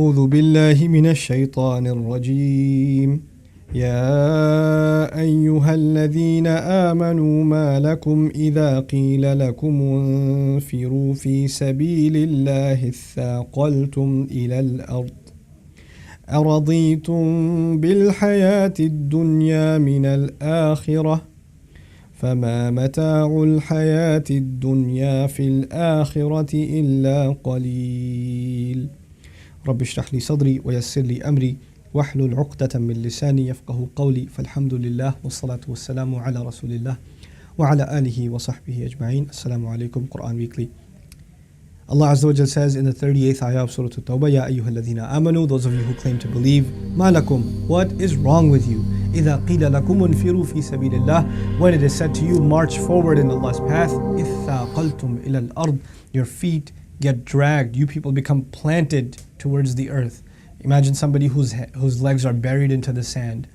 أعوذ بالله من الشيطان الرجيم يا أيها الذين آمنوا ما لكم إذا قيل لكم انفروا في سبيل الله اثاقلتم إلى الأرض أرضيتم بالحياة الدنيا من الآخرة فما متاع الحياة الدنيا في الآخرة إلا قليل رب اشرح لي صدري ويسر لي أمري واحلل عقدة من لساني يفقه قولي فالحمد لله والصلاة والسلام على رسول الله وعلى آله وصحبه أجمعين. Assalamu alaikum. Quran Weekly. Allah Azza wa Jal says in the 38th ayah of Surah At-Tawbah, Ya ayyuhal ladhina amanu, those of you who claim to believe, ma lakum, what is wrong with you? إِذَا قِيلَ لَكُمُ انْفِرُوا فِي سَبِيلِ اللَّهِ, when it is said to you, march forward in Allah's path, إِثَّاقَلْتُمْ إِلَى الْأَرْضِ, your feet get dragged, you people become planted towards the earth. Imagine somebody whose legs are buried into the sand,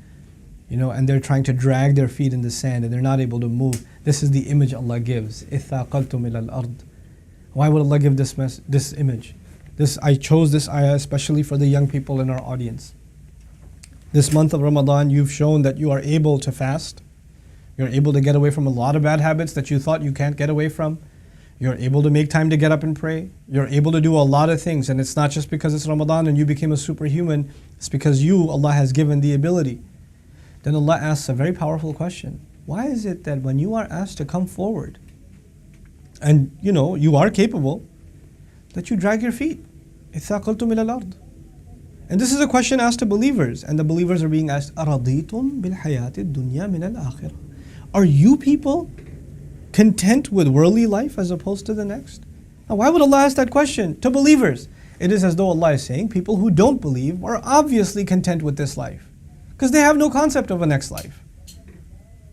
and they're trying to drag their feet in the sand and they're not able to move. This is the image Allah gives. إِثَّاقَلْتُمْ إِلَى الْأَرْضِ. Why would Allah give this image? I chose this ayah especially for the young people in our audience. This month of Ramadan, you've shown that you are able to fast. You're able to get away from a lot of bad habits that you thought you can't get away from. You're able to make time to get up and pray. You're able to do a lot of things. And it's not just because it's Ramadan and you became a superhuman. It's because Allah has given the ability. Then Allah asks a very powerful question. Why is it that when you are asked to come forward, and you are capable, that you drag your feet? إِثَّاقَلْتُمْ إِلَى الْأَرْضِ. And this is a question asked to believers, and the believers are being asked, أَرَضِيتُمْ بِالْحَيَاةِ الدُّنْيَا مِنَ الْآخِرَةِ. Are you people content with worldly life as opposed to the next? Now, why would Allah ask that question to believers? It is as though Allah is saying people who don't believe are obviously content with this life, because they have no concept of a next life.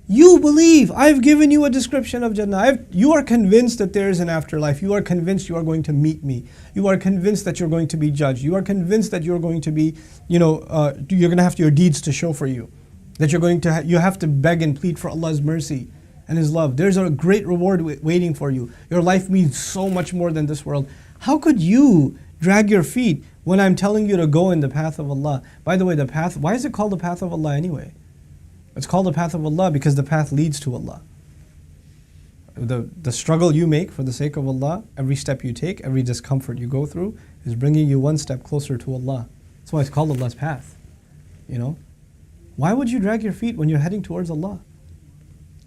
You believe. I've given you a description of Jannah. You are convinced that there is an afterlife. You are convinced you are going to meet me. You are convinced that you're going to be judged. You are convinced that you're going to be, you're going to have your deeds to show for you. That you have to beg and plead for Allah's mercy and His love. There's a great reward waiting for you. Your life means so much more than this world. How could you drag your feet when I'm telling you to go in the path of Allah? By the way, why is it called the path of Allah anyway? It's called the path of Allah because the path leads to Allah. The struggle you make for the sake of Allah, every step you take, every discomfort you go through, is bringing you one step closer to Allah. That's why it's called Allah's path. Why would you drag your feet when you're heading towards Allah?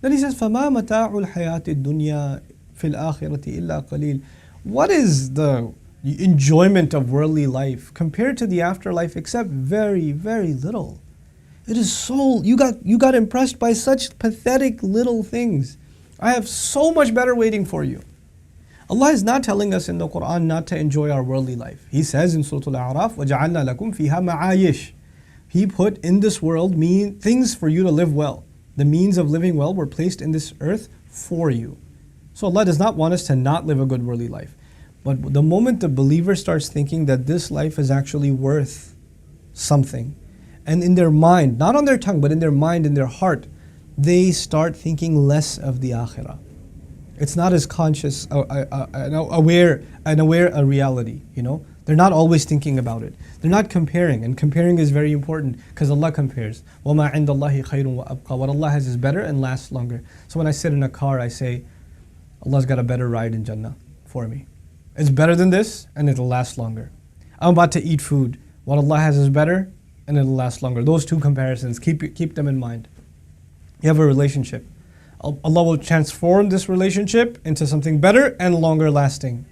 Then He says, فَمَا مَتَاعُ الْحَيَاةِ الدُّنْيَا فِي الْآخِرَةِ إِلَّا قَلِيلٌ. What is the enjoyment of worldly life compared to the afterlife except very, very little? It is so, you got impressed by such pathetic little things. I have so much better waiting for you. Allah is not telling us in the Quran not to enjoy our worldly life. He says in Surah Al-A'raf, وَجَعَلْنَا لَكُمْ فِيهَا مَعَايِشْ. He put in this world things for you to live well. The means of living well were placed in this earth for you. So Allah does not want us to not live a good worldly life. But the moment the believer starts thinking that this life is actually worth something, and in their mind, not on their tongue, but in their mind, in their heart, they start thinking less of the akhirah. It's not as conscious, aware a reality, They're not always thinking about it. They're not comparing, and comparing is very important because Allah compares. وَمَا عِنْدَ اللَّهِ خَيْرٌ وَأَبْقَى. What Allah has is better and lasts longer. So when I sit in a car, I say, Allah's got a better ride in Jannah for me. It's better than this, and it'll last longer. I'm about to eat food. What Allah has is better, and it'll last longer. Those two comparisons, keep them in mind. You have a relationship. Allah will transform this relationship into something better and longer lasting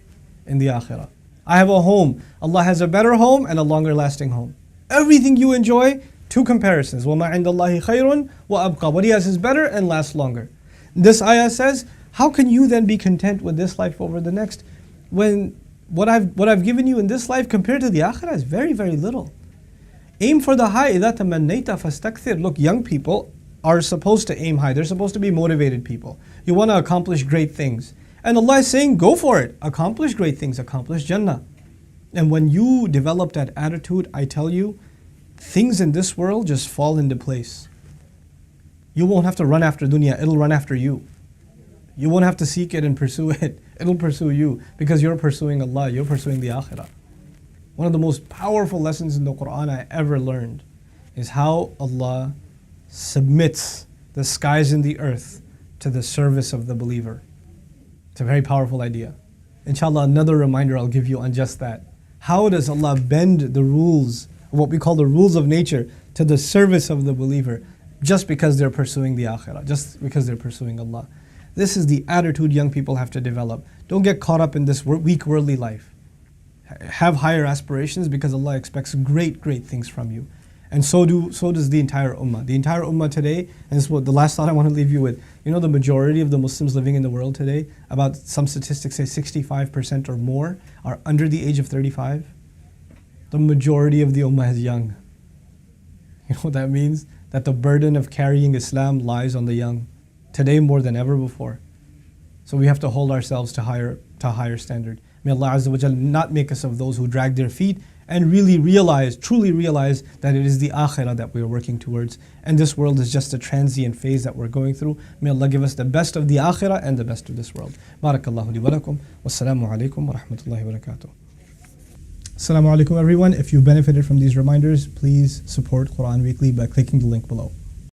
in the akhirah. I have a home. Allah has a better home and a longer lasting home. Everything you enjoy, two comparisons. وَمَا عِنْدَ اللَّهِ خَيْرٌ وَأَبْقَى. What He has is better and lasts longer. This ayah says, how can you then be content with this life over the next when what I've given you in this life compared to the akhirah is very, very little? Aim for the high. إِذَا تَمَنَّيْتَ فَاسْتَكْثِرْ. Look, young people are supposed to aim high. They're supposed to be motivated people. You want to accomplish great things. And Allah is saying, go for it. Accomplish great things. Accomplish Jannah. And when you develop that attitude, I tell you, things in this world just fall into place. You won't have to run after dunya. It'll run after you. You won't have to seek it and pursue it. It'll pursue you because you're pursuing Allah. You're pursuing the akhirah. One of the most powerful lessons in the Quran I ever learned is how Allah submits the skies and the earth to the service of the believer. It's a very powerful idea. Inshallah, another reminder I'll give you on just that. How does Allah bend the rules, what we call the rules of nature, to the service of the believer just because they're pursuing the akhirah, just because they're pursuing Allah? This is the attitude young people have to develop. Don't get caught up in this weak worldly life. Have higher aspirations because Allah expects great, great things from you. And so does the entire ummah. The entire ummah today, and this is what the last thought I want to leave you with. You know the majority of the Muslims living in the world today, about some statistics say 65% or more, are under the age of 35. The majority of the ummah is young. You know what that means? That the burden of carrying Islam lies on the young, today more than ever before. So we have to hold ourselves to a higher standard. May Allah Azza wa Jal not make us of those who drag their feet and really truly realize that it is the akhirah that we are working towards. And this world is just a transient phase that we're going through. May Allah give us the best of the akhirah and the best of this world. Barakallahu li wa lakum. Wassalamu alaikum wa rahmatullahi wa barakatuh. Assalamu alaikum everyone. If you benefited from these reminders, please support Quran Weekly by clicking the link below.